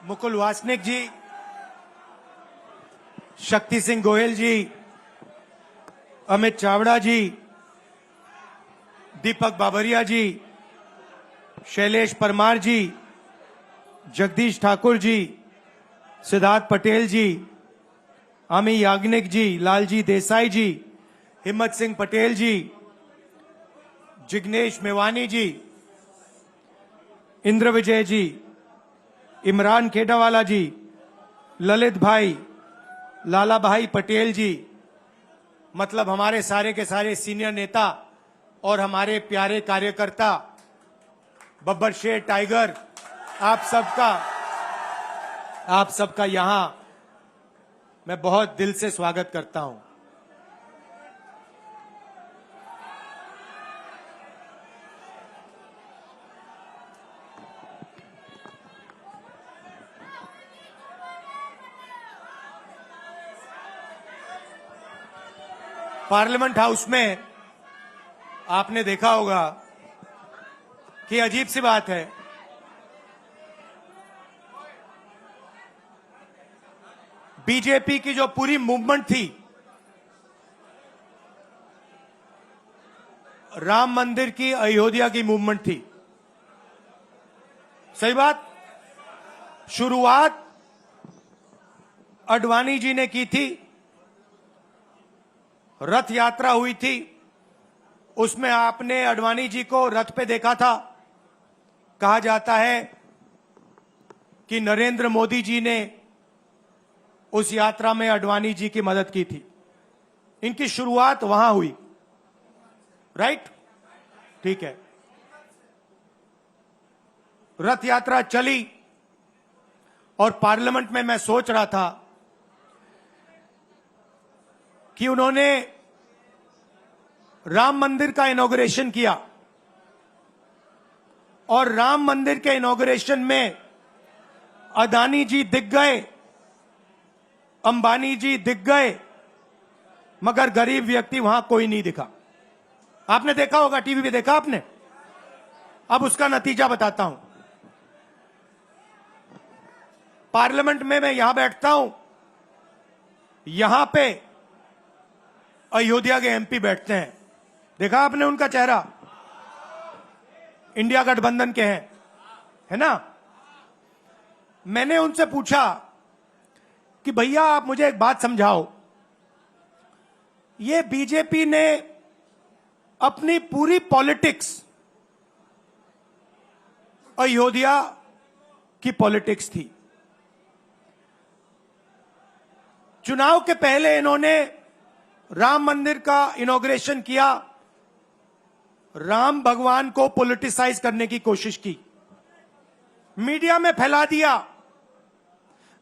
मुकुल वासनिक जी, शक्ति सिंह गोयल जी, अमित चावड़ा जी, दीपक बाबरिया जी, शैलेश परमार जी, जगदीश ठाकुर जी, सिद्धार्थ पटेल जी, अमी याग्निक जी, लालजी देसाई जी, हिम्मत सिंह पटेल जी, जिग्नेश मेवानी जी, इंद्र विजय जी, इमरान खेडावाला जी, ललित भाई, लाला भाई पटेल जी, मतलब हमारे सारे के सारे सीनियर नेता और हमारे प्यारे कार्यकर्ता, बब्बर शेर टाइगर, आप सबका यहां मैं बहुत दिल से स्वागत करता हूं। पार्लियामेंट हाउस में आपने देखा होगा कि अजीब सी बात है, बीजेपी की जो पूरी मूवमेंट थी, राम मंदिर की, अयोध्या की मूवमेंट थी। सही बात, शुरुआत अडवाणी जी ने की थी, रथ यात्रा हुई थी, उसमें आपने अडवाणी जी को रथ पे देखा था। कहा जाता है कि नरेंद्र मोदी जी ने उस यात्रा में अडवाणी जी की मदद की थी। इनकी शुरुआत वहां हुई, राइट? ठीक है, रथ यात्रा चली और पार्लियामेंट में मैं सोच रहा था कि उन्होंने राम मंदिर का इनॉग्रेशन किया और राम मंदिर के इनॉग्रेशन में अदानी जी दिख गए, अंबानी जी दिख गए, मगर गरीब व्यक्ति वहां कोई नहीं दिखा। आपने देखा होगा, टीवी पे देखा आपने। अब उसका नतीजा बताता हूं। पार्लियामेंट में मैं यहां बैठता हूं, यहां पे अयोध्या के एमपी बैठते हैं। देखा आपने उनका चेहरा, इंडिया गठबंधन के हैं, है ना? मैंने उनसे पूछा कि भैया आप मुझे एक बात समझाओ, ये बीजेपी ने अपनी पूरी पॉलिटिक्स अयोध्या की पॉलिटिक्स थी। चुनाव के पहले इन्होंने राम मंदिर का इनॉग्रेशन किया, राम भगवान को पॉलिटिसाइज करने की कोशिश की, मीडिया में फैला दिया।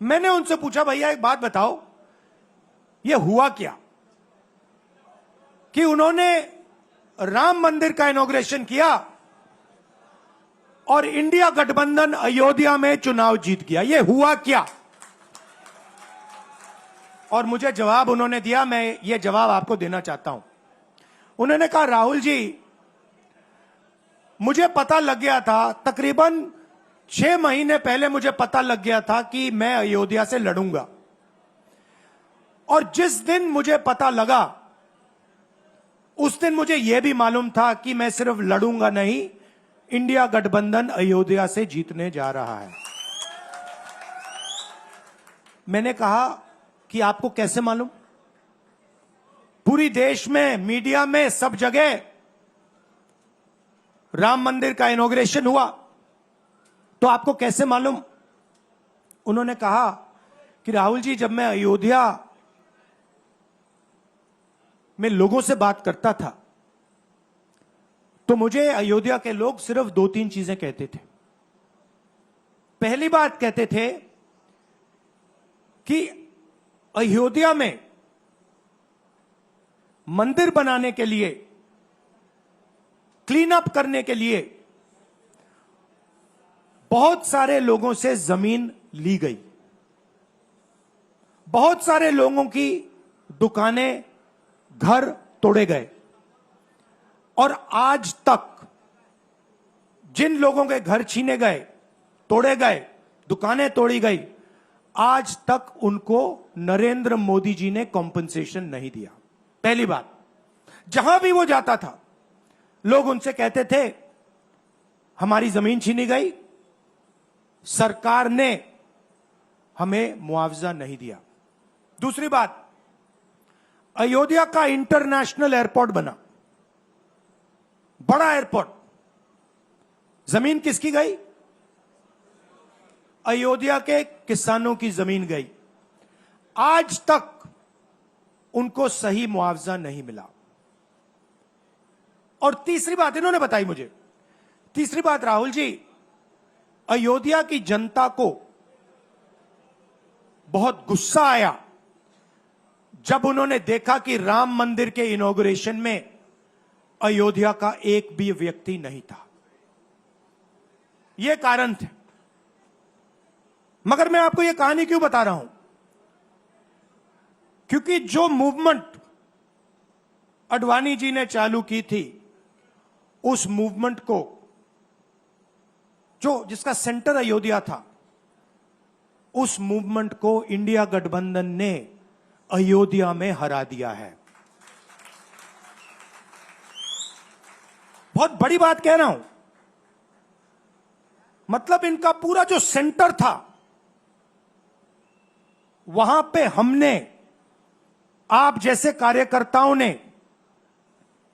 मैंने उनसे पूछा भैया एक बात बताओ, यह हुआ क्या कि उन्होंने राम मंदिर का इनॉग्रेशन किया और इंडिया गठबंधन अयोध्या में चुनाव जीत गया? यह हुआ क्या? और मुझे जवाब उन्होंने दिया, मैं ये जवाब आपको देना चाहता हूं। उन्होंने कहा राहुल जी, मुझे पता लग गया था, तकरीबन 6 महीने पहले मुझे पता लग गया था कि मैं अयोध्या से लड़ूंगा, और जिस दिन मुझे पता लगा उस दिन मुझे यह भी मालूम था कि मैं सिर्फ लड़ूंगा नहीं, इंडिया गठबंधन अयोध्या से जीतने जा रहा है। मैंने कहा कि आपको कैसे मालूम? पूरी देश में, मीडिया में, सब जगह राम मंदिर का इनॉग्रेशन हुआ, तो आपको कैसे मालूम? उन्होंने कहा कि राहुल जी, जब मैं अयोध्या में लोगों से बात करता था तो मुझे अयोध्या के लोग सिर्फ 2-3 चीजें कहते थे। पहली बात कहते थे कि अयोध्या में मंदिर बनाने के लिए, क्लीन अप करने के लिए बहुत सारे लोगों से जमीन ली गई, बहुत सारे लोगों की दुकानें, घर तोड़े गए, और आज तक जिन लोगों के घर छीने गए, तोड़े गए, दुकानें तोड़ी गई, आज तक उनको नरेंद्र मोदी जी ने कॉम्पनसेशन नहीं दिया। पहली बात, जहां भी वो जाता था लोग उनसे कहते थे हमारी जमीन छीनी गई, सरकार ने हमें मुआवजा नहीं दिया। दूसरी बात, अयोध्या का इंटरनेशनल एयरपोर्ट बना, बड़ा एयरपोर्ट, जमीन किसकी गई? अयोध्या के किसानों की जमीन गई। आज तक उनको सही मुआवजा नहीं मिला। और तीसरी बात इन्होंने बताई मुझे, तीसरी बात राहुल जी, अयोध्या की जनता को बहुत गुस्सा आया जब उन्होंने देखा कि राम मंदिर के इनॉग्रेशन में अयोध्या का एक भी व्यक्ति नहीं था। यह कारण थे। मगर मैं आपको यह कहानी क्यों बता रहा हूं? क्योंकि जो मूवमेंट अडवाणी जी ने चालू की थी, उस मूवमेंट को जिसका सेंटर अयोध्या था, उस मूवमेंट को इंडिया गठबंधन ने अयोध्या में हरा दिया है। बहुत बड़ी बात कह रहा हूं। मतलब इनका पूरा जो सेंटर था, वहां पे हमने, आप जैसे कार्यकर्ताओं ने,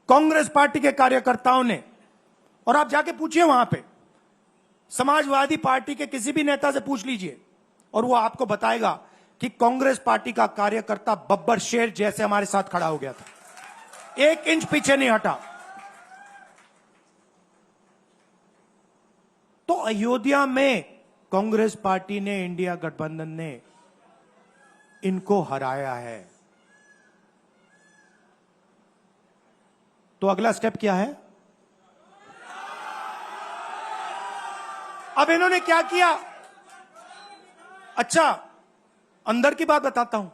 कांग्रेस पार्टी के कार्यकर्ताओं ने, और आप जाके पूछिए वहां पे समाजवादी पार्टी के किसी भी नेता से पूछ लीजिए और वो आपको बताएगा कि कांग्रेस पार्टी का कार्यकर्ता बब्बर शेर जैसे हमारे साथ खड़ा हो गया था, 1 इंच पीछे नहीं हटा। तो अयोध्या में कांग्रेस पार्टी ने, इंडिया गठबंधन ने इनको हराया है। तो अगला स्टेप क्या है? अब इन्होंने क्या किया? अच्छा, अंदर की बात बताता हूं।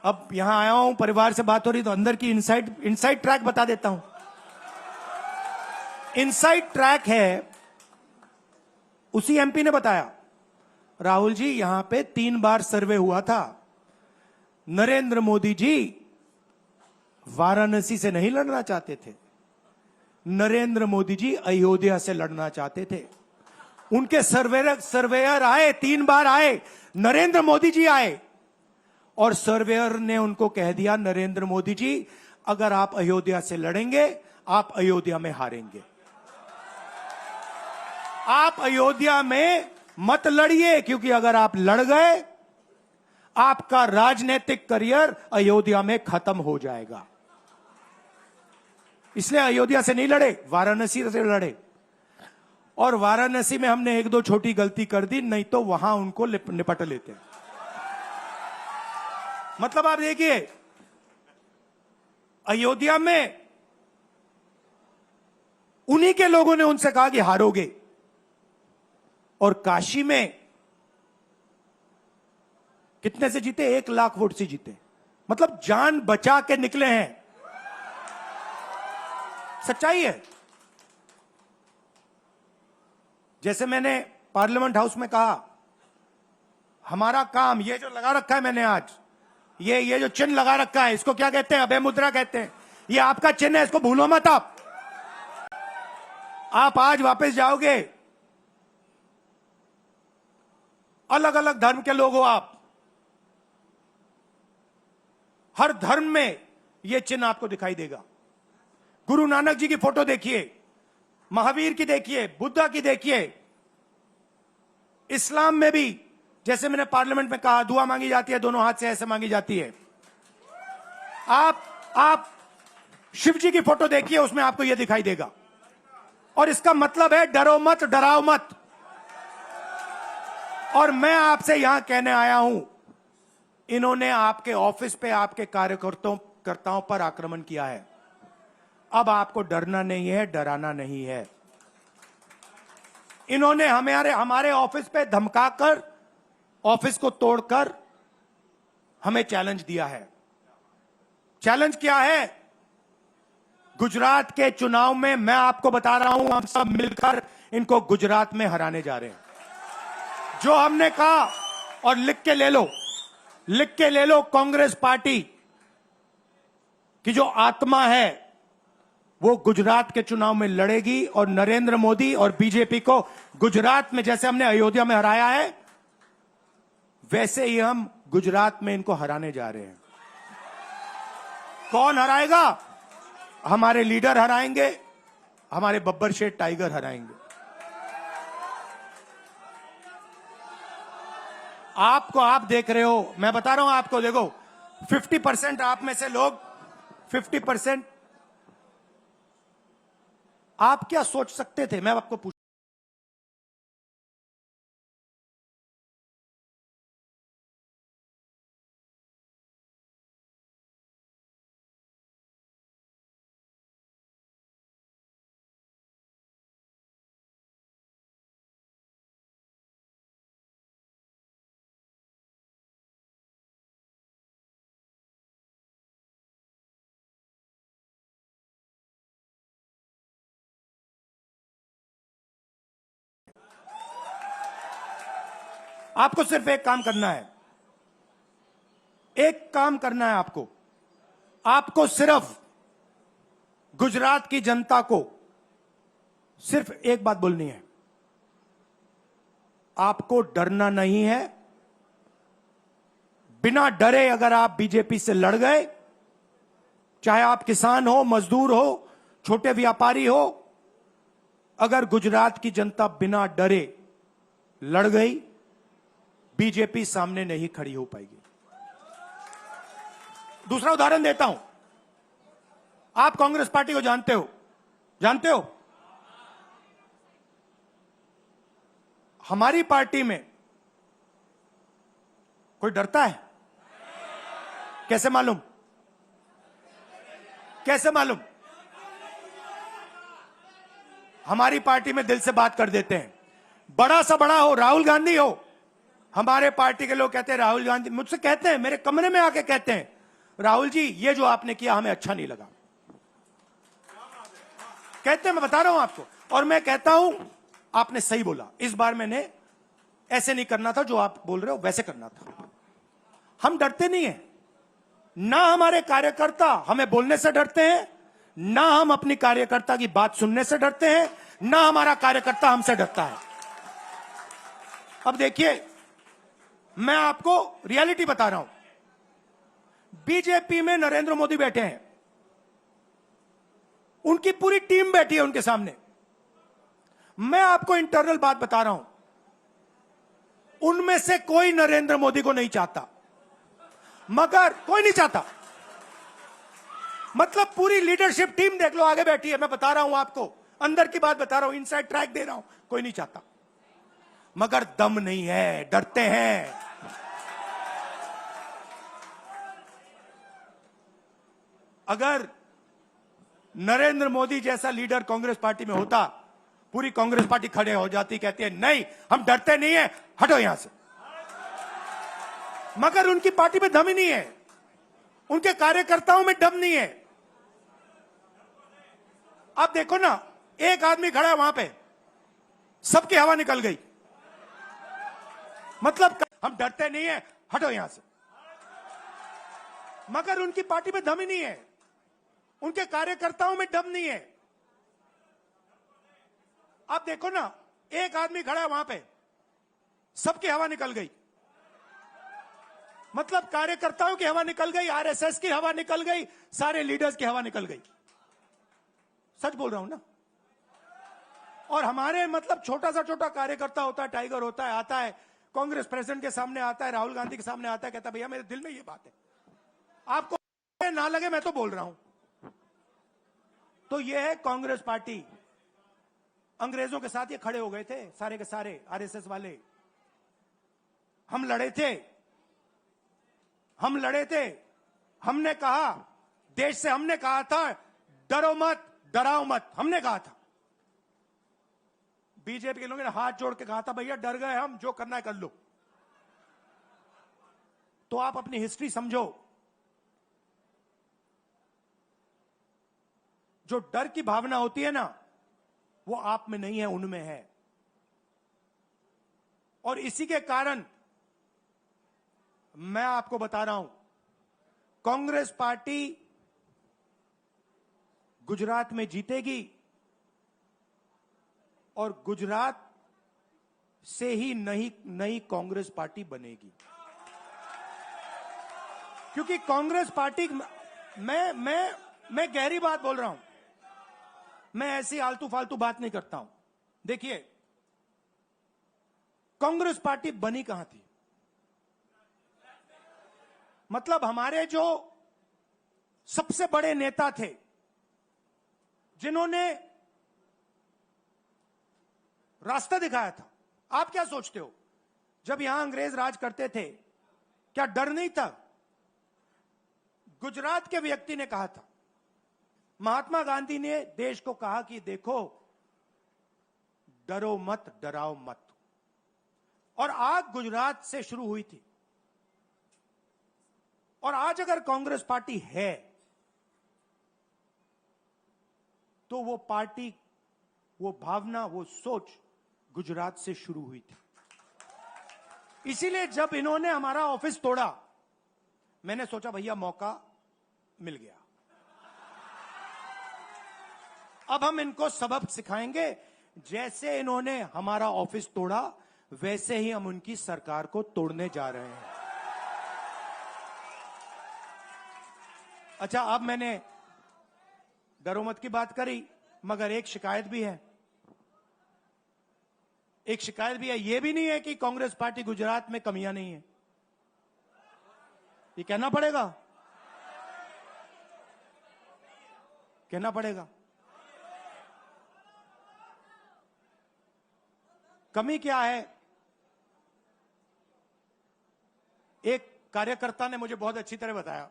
अब यहां आया हूं, परिवार से बात हो रही, तो अंदर की इनसाइड ट्रैक बता देता हूं। इनसाइड ट्रैक है, उसी एमपी ने बताया, राहुल जी यहां पे 3 बार सर्वे हुआ था। नरेंद्र मोदी जी वाराणसी से नहीं लड़ना चाहते थे, नरेंद्र मोदी जी अयोध्या से लड़ना चाहते थे। उनके सर्वेयर आए, 3 बार आए, नरेंद्र मोदी जी आए, और सर्वेयर ने उनको कह दिया, नरेंद्र मोदी जी अगर आप अयोध्या से लड़ेंगे, आप अयोध्या में हारेंगे। आप अयोध्या में मत लड़िए, क्योंकि अगर आप लड़ गए, आपका राजनीतिक करियर अयोध्या में खत्म हो जाएगा। इसलिए अयोध्या से नहीं लड़े, वाराणसी से लड़े। और वाराणसी में हमने 1-2 छोटी गलती कर दी, नहीं तो वहां उनको निपट लेते। मतलब आप देखिए, अयोध्या में उन्हीं के लोगों ने उनसे कहा कि हारोगे, और काशी में कितने से जीते? 1 लाख वोट से जीते। मतलब जान बचा के निकले हैं। सच्चाई है। जैसे मैंने पार्लियामेंट हाउस में कहा, हमारा काम, ये जो लगा रखा है मैंने आज, ये जो चिन्ह लगा रखा है, इसको क्या कहते हैं? अभय मुद्रा कहते हैं। ये आपका चिन्ह है, इसको भूलो मत। आप आज वापस जाओगे, अलग अलग धर्म के लोग हो आप, हर धर्म में यह चिन्ह आपको दिखाई देगा। गुरु नानक जी की फोटो देखिए, महावीर की देखिए, बुद्धा की देखिए। इस्लाम में भी, जैसे मैंने पार्लियामेंट में कहा, दुआ मांगी जाती है, दोनों हाथ से ऐसे मांगी जाती है। आप शिव जी की फोटो देखिए, उसमें आपको यह दिखाई देगा। और इसका मतलब है डरो मत, डराओ मत। और मैं आपसे यहां कहने आया हूं, इन्होंने आपके ऑफिस पे, आपके कार्यकर्ताओं पर आक्रमण किया है। अब आपको डरना नहीं है, डराना नहीं है। इन्होंने हमारे ऑफिस पे धमकाकर, ऑफिस को तोड़कर हमें चैलेंज दिया है। चैलेंज क्या है? गुजरात के चुनाव में मैं आपको बता रहा हूं, हम सब मिलकर इनको गुजरात में हराने जा रहे हैं। जो हमने कहा, और लिख के ले लो, लिख के ले लो, कांग्रेस पार्टी की जो आत्मा है वो गुजरात के चुनाव में लड़ेगी और नरेंद्र मोदी और बीजेपी को गुजरात में जैसे हमने अयोध्या में हराया है वैसे ही हम गुजरात में इनको हराने जा रहे हैं। कौन हराएगा? हमारे लीडर हराएंगे, हमारे बब्बर शेठ टाइगर हराएंगे। आपको, आप देख रहे हो, मैं बता रहा हूं आपको, देखो 50% आप में से लोग, 50% आप क्या सोच सकते थे? मैं आपको पूछ, आपको सिर्फ एक काम करना है, एक काम करना है आपको। आपको सिर्फ गुजरात की जनता को सिर्फ एक बात बोलनी है, आपको डरना नहीं है। बिना डरे अगर आप बीजेपी से लड़ गए, चाहे आप किसान हो, मजदूर हो, छोटे व्यापारी हो, अगर गुजरात की जनता बिना डरे लड़ गई, बीजेपी सामने नहीं खड़ी हो पाएगी। दूसरा उदाहरण देता हूं, आप कांग्रेस पार्टी को जानते हो, जानते हो? हमारी पार्टी में कोई डरता है? कैसे मालूम? कैसे मालूम? हमारी पार्टी में दिल से बात कर देते हैं। बड़ा सा बड़ा हो, राहुल गांधी हो, हमारे पार्टी के लोग कहते हैं राहुल गांधी, मुझसे कहते हैं, मेरे कमरे में आके कहते हैं, राहुल जी ये जो आपने किया हमें अच्छा नहीं लगा। कहते हैं, मैं बता रहा हूं आपको, और मैं कहता हूं आपने सही बोला, इस बार मैंने ऐसे नहीं करना था, जो आप बोल रहे हो वैसे करना था। हम डरते नहीं है, ना हमारे कार्यकर्ता हमें बोलने से डरते हैं, ना हम अपनी कार्यकर्ता की बात सुनने से डरते हैं, ना हमारा कार्यकर्ता हमसे डरता है। अब देखिए, मैं आपको रियलिटी बता रहा हूं। बीजेपी में नरेंद्र मोदी बैठे हैं, उनकी पूरी टीम बैठी है उनके सामने। मैं आपको इंटरनल बात बता रहा हूं, उनमें से कोई नरेंद्र मोदी को नहीं चाहता, मगर कोई नहीं चाहता, मतलब पूरी लीडरशिप टीम देख लो आगे बैठी है। मैं बता रहा हूं आपको, अंदर की बात बता रहा हूं, इनसाइड ट्रैक दे रहा हूं, कोई नहीं चाहता, मगर दम नहीं है, डरते हैं। अगर नरेंद्र मोदी जैसा लीडर कांग्रेस पार्टी में होता, पूरी कांग्रेस पार्टी खड़े हो जाती, कहती है नहीं हम डरते नहीं है, हटो यहां से। मगर उनकी पार्टी में दम ही नहीं है, उनके कार्यकर्ताओं में दम नहीं है। आप देखो ना, एक आदमी खड़ा है वहां पे, सबकी हवा निकल गई, मतलब हम डरते नहीं है, हटो यहां से। मगर उनकी पार्टी में दम ही नहीं है, उनके कार्यकर्ताओं में दम नहीं है। आप देखो ना, एक आदमी खड़ा है वहां पे, सबकी हवा निकल गई, मतलब कार्यकर्ताओं की हवा निकल गई, आरएसएस की हवा निकल गई, सारे लीडर्स की हवा निकल गई। सच बोल रहा हूं ना। और हमारे मतलब छोटा सा छोटा कार्यकर्ता होता है, टाइगर होता है, आता है कांग्रेस प्रेसिडेंट के सामने, आता है राहुल गांधी के सामने, आता है, कहता है भैया मेरे दिल में ये बात है, आपको ना लगे मैं तो बोल रहा हूं। तो ये है कांग्रेस पार्टी। अंग्रेजों के साथ ये खड़े हो गए थे सारे के सारे आरएसएस वाले। हम लड़े थे, हम लड़े थे, हमने कहा, देश से हमने कहा था डरो मत, डराओ मत, हमने कहा था। बीजेपी के लोगों ने हाथ जोड़ के कहा था भैया डर गए हम, जो करना है कर लो। तो आप अपनी हिस्ट्री समझो, जो डर की भावना होती है ना, वो आप में नहीं है, उनमें है। और इसी के कारण मैं आपको बता रहा हूं, कांग्रेस पार्टी गुजरात में जीतेगी और गुजरात से ही नई कांग्रेस पार्टी बनेगी। क्योंकि कांग्रेस पार्टी, मैं गहरी बात बोल रहा हूं, मैं ऐसी आलतू फालतू बात नहीं करता हूं। देखिए, कांग्रेस पार्टी बनी कहां थी? मतलब हमारे जो सबसे बड़े नेता थे, जिन्होंने रास्ता दिखाया था। आप क्या सोचते हो, जब यहां अंग्रेज राज करते थे, क्या डर नहीं था? गुजरात के व्यक्ति ने कहा था, महात्मा गांधी ने देश को कहा कि देखो, डरो मत, डराओ मत। और आग गुजरात से शुरू हुई थी। और आज अगर कांग्रेस पार्टी है, तो वो पार्टी, वो भावना, वो सोच गुजरात से शुरू हुई थी। इसीलिए जब इन्होंने हमारा ऑफिस तोड़ा, मैंने सोचा भैया मौका मिल गया, अब हम इनको सबक सिखाएंगे। जैसे इन्होंने हमारा ऑफिस तोड़ा, वैसे ही हम उनकी सरकार को तोड़ने जा रहे हैं। अच्छा, अब मैंने डरो मत की बात करी, मगर एक शिकायत भी है। एक शिकायत भी है। यह भी नहीं है कि कांग्रेस पार्टी गुजरात में कमियां नहीं है, ये कहना पड़ेगा, कहना पड़ेगा। कमी क्या है? एक कार्यकर्ता ने मुझे बहुत अच्छी तरह बताया,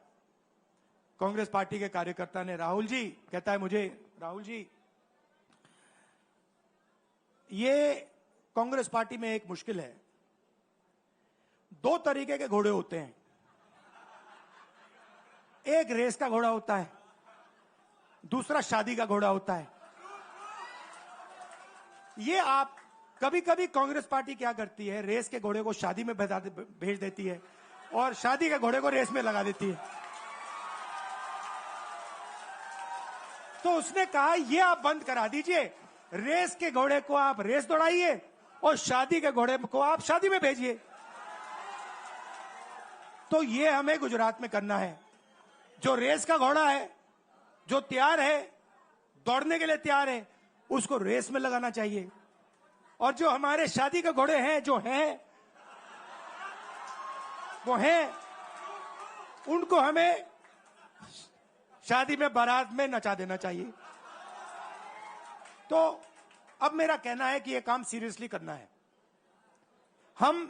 कांग्रेस पार्टी के कार्यकर्ता ने, राहुल जी, कहता है मुझे, राहुल जी, ये कांग्रेस पार्टी में एक मुश्किल है, दो तरीके के घोड़े होते हैं, एक रेस का घोड़ा होता है, दूसरा शादी का घोड़ा होता है। ये आप कभी कभी कांग्रेस पार्टी क्या करती है, रेस के घोड़े को शादी में भेज देती है और शादी के घोड़े को रेस में लगा देती है। तो उसने कहा ये आप बंद करा दीजिए, रेस के घोड़े को आप रेस दौड़ाइए और शादी के घोड़े को आप शादी में भेजिए। तो ये हमें गुजरात में करना है। जो रेस का घोड़ा है, जो तैयार है, दौड़ने के लिए तैयार है, उसको रेस में लगाना चाहिए। और जो हमारे शादी के घोड़े हैं, जो हैं, वो हैं, उनको हमें शादी में, बारात में नचा देना चाहिए। तो अब मेरा कहना है कि यह काम सीरियसली करना है। हम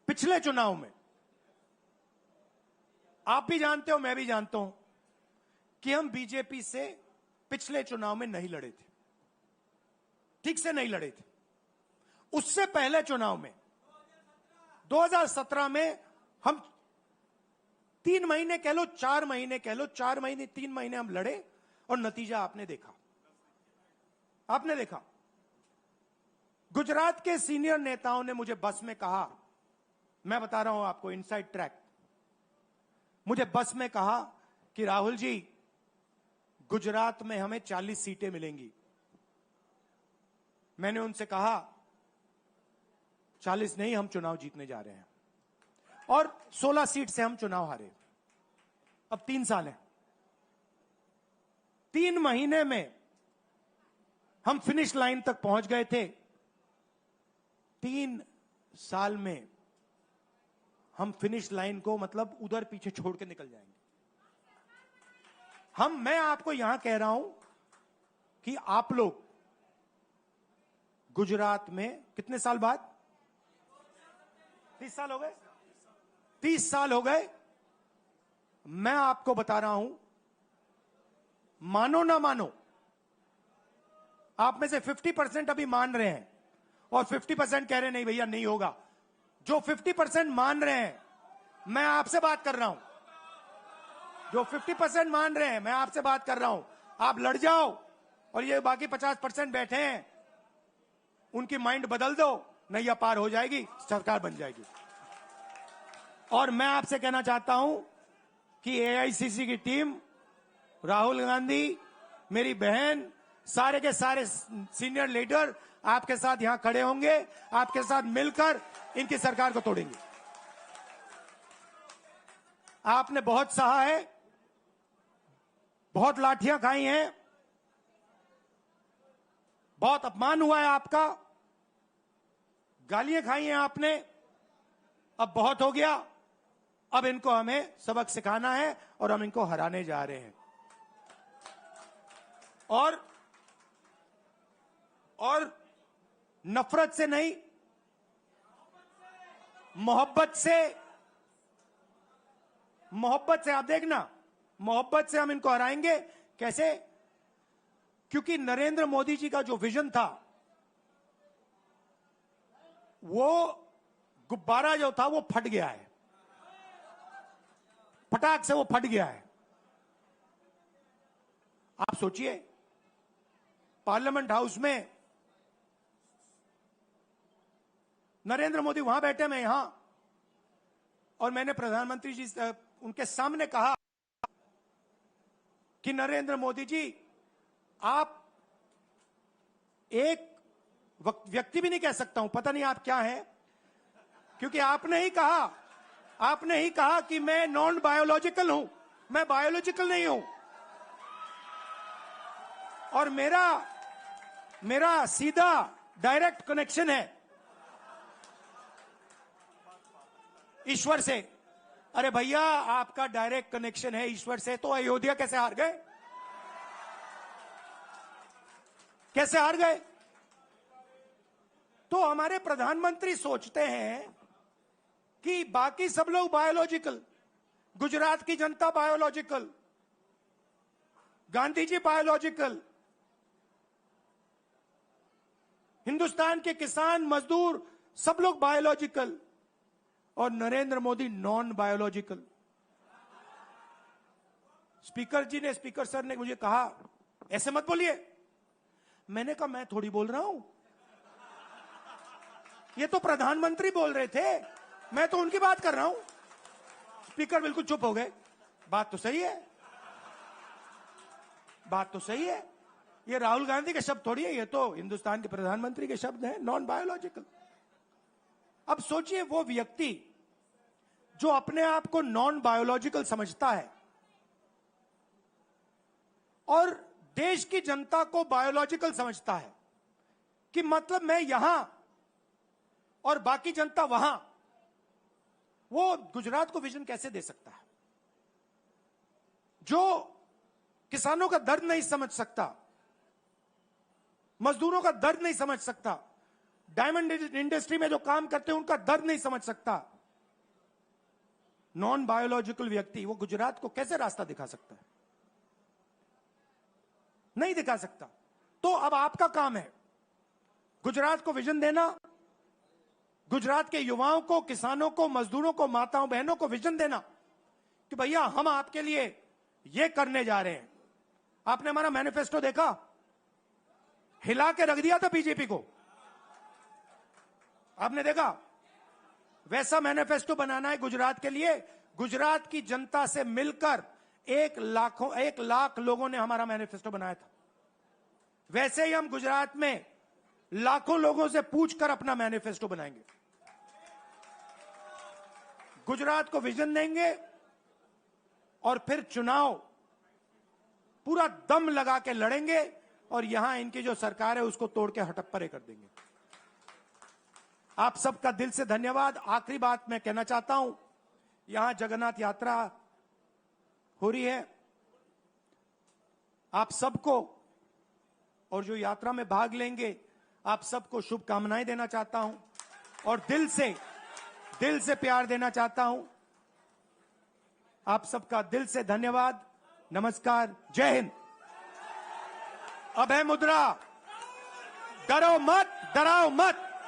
पिछले चुनाव में, आप भी जानते हो, मैं भी जानता हूं कि हम बीजेपी से पिछले चुनाव में नहीं लड़े थे, ठीक से नहीं लड़े थे। उससे पहले चुनाव में 2017 में हम 3 महीने कह लो, 4 महीने कह लो, 4 महीने 3 महीने हम लड़े और नतीजा आपने देखा। आपने देखा, गुजरात के सीनियर नेताओं ने मुझे बस में कहा, मैं बता रहा हूं आपको इनसाइड ट्रैक, मुझे बस में कहा कि राहुल जी, गुजरात में हमें 40 सीटें मिलेंगी। मैंने उनसे कहा 40 नहीं, हम चुनाव जीतने जा रहे हैं। और 16 सीट से हम चुनाव हारे। अब 3 साल है, 3 महीने में हम फिनिश लाइन तक पहुंच गए थे। 3 साल में हम फिनिश लाइन को, मतलब उधर पीछे छोड़ के निकल जाएंगे। मैं आपको यहां कह रहा हूं कि आप लोग गुजरात में कितने साल बाद, 30 साल हो गए, 30 साल हो गए, मैं आपको बता रहा हूं, मानो ना मानो, आप में से 50% अभी मान रहे हैं और 50% कह रहे हैं नहीं भैया नहीं होगा। जो 50% मान रहे हैं, मैं आपसे बात कर रहा हूं, जो 50% मान रहे हैं, मैं आपसे बात कर रहा हूं। आप लड़ जाओ, और ये बाकी 50% बैठे हैं, उनकी माइंड बदल दो, नैया पार हो जाएगी, सरकार बन जाएगी। और मैं आपसे कहना चाहता हूं कि एआईसीसी की टीम, राहुल गांधी, मेरी बहन, सारे के सारे सीनियर लीडर आपके साथ यहां खड़े होंगे, आपके साथ मिलकर इनकी सरकार को तोड़ेंगे। आपने बहुत सहा है, बहुत लाठियां खाई हैं, बहुत अपमान हुआ है आपका, गालियां खाई हैं आपने, अब बहुत हो गया। अब इनको हमें सबक सिखाना है और हम इनको हराने जा रहे हैं। और नफरत से नहीं, मोहब्बत से आप देखना, मोहब्बत से हम इनको हराएंगे। कैसे? क्योंकि नरेंद्र मोदी जी का जो विजन था, वो गुब्बारा जो था वो फट गया है, फटाक से वो फट गया है। आप सोचिए, पार्लियामेंट हाउस में नरेंद्र मोदी वहां बैठे, मैं यहां, और मैंने प्रधानमंत्री जी उनके सामने कहा कि नरेंद्र मोदी जी, आप एक व्यक्ति भी नहीं कह सकता हूं, पता नहीं आप क्या हैं, क्योंकि आपने ही कहा कि मैं नॉन बायोलॉजिकल हूं, मैं बायोलॉजिकल नहीं हूं, और मेरा सीधा डायरेक्ट कनेक्शन है ईश्वर से। अरे भैया, आपका डायरेक्ट कनेक्शन है ईश्वर से, तो अयोध्या कैसे हार गए? कैसे हार गए? तो हमारे प्रधानमंत्री सोचते हैं कि बाकी सब लोग बायोलॉजिकल, गुजरात की जनता बायोलॉजिकल, गांधी जी बायोलॉजिकल, हिंदुस्तान के किसान मजदूर सब लोग बायोलॉजिकल, और Narendra Modi non biological. Speaker sir ने मुझे कहा, ऐसे मत बोलिए। मैंने कहा, मैं थोड़ी बोल रहा हूं, ये तो प्रधानमंत्री बोल रहे थे, मैं तो उनकी बात कर रहा हूं। स्पीकर बिल्कुल चुप हो गए। बात तो सही है, बात तो सही है, ये राहुल गांधी के शब्द थोड़ी है, ये तो हिंदुस्तान के प्रधानमंत्री के शब्द हैं, नॉन बायोलॉजिकल। अब सोचिए, वो व्यक्ति जो अपने आप को नॉन बायोलॉजिकल समझता है और देश की जनता को बायोलॉजिकल समझता है, कि मतलब मैं यहां और बाकी जनता वहां, वो गुजरात को विजन कैसे दे सकता है? जो किसानों का दर्द नहीं समझ सकता, मजदूरों का दर्द नहीं समझ सकता, डायमंड इंडस्ट्री में जो काम करते हैं उनका दर्द नहीं समझ सकता, नॉन बायोलॉजिकल व्यक्ति वो गुजरात को कैसे रास्ता दिखा सकता है? नहीं दिखा सकता। तो अब आपका काम है गुजरात को विजन देना, गुजरात के युवाओं को, किसानों को, मजदूरों को, माताओं बहनों को विजन देना कि भैया हम आपके लिए ये करने जा रहे हैं। आपने हमारा मैनिफेस्टो देखा? हिला के रख दिया था बीजेपी को, आपने देखा? वैसा मैनिफेस्टो बनाना है गुजरात के लिए। गुजरात की जनता से मिलकर 1 लाख लोगों ने हमारा मैनिफेस्टो बनाया था। वैसे ही हम गुजरात में लाखों लोगों से पूछकर अपना मैनिफेस्टो बनाएंगे, गुजरात को विजन देंगे, और फिर चुनाव पूरा दम लगा के लड़ेंगे, और यहां इनकी जो सरकार है उसको तोड़ के हटप्परे कर देंगे। आप सबका दिल से धन्यवाद। आखिरी बात मैं कहना चाहता हूं, यहां जगन्नाथ यात्रा हो रही है, आप सबको, और जो यात्रा में भाग लेंगे, आप सबको शुभकामनाएं देना चाहता हूं, और दिल से प्यार देना चाहता हूं। आप सबका दिल से धन्यवाद, नमस्कार, जय हिंद। अब है मुद्रा, डरो मत, डराओ मत।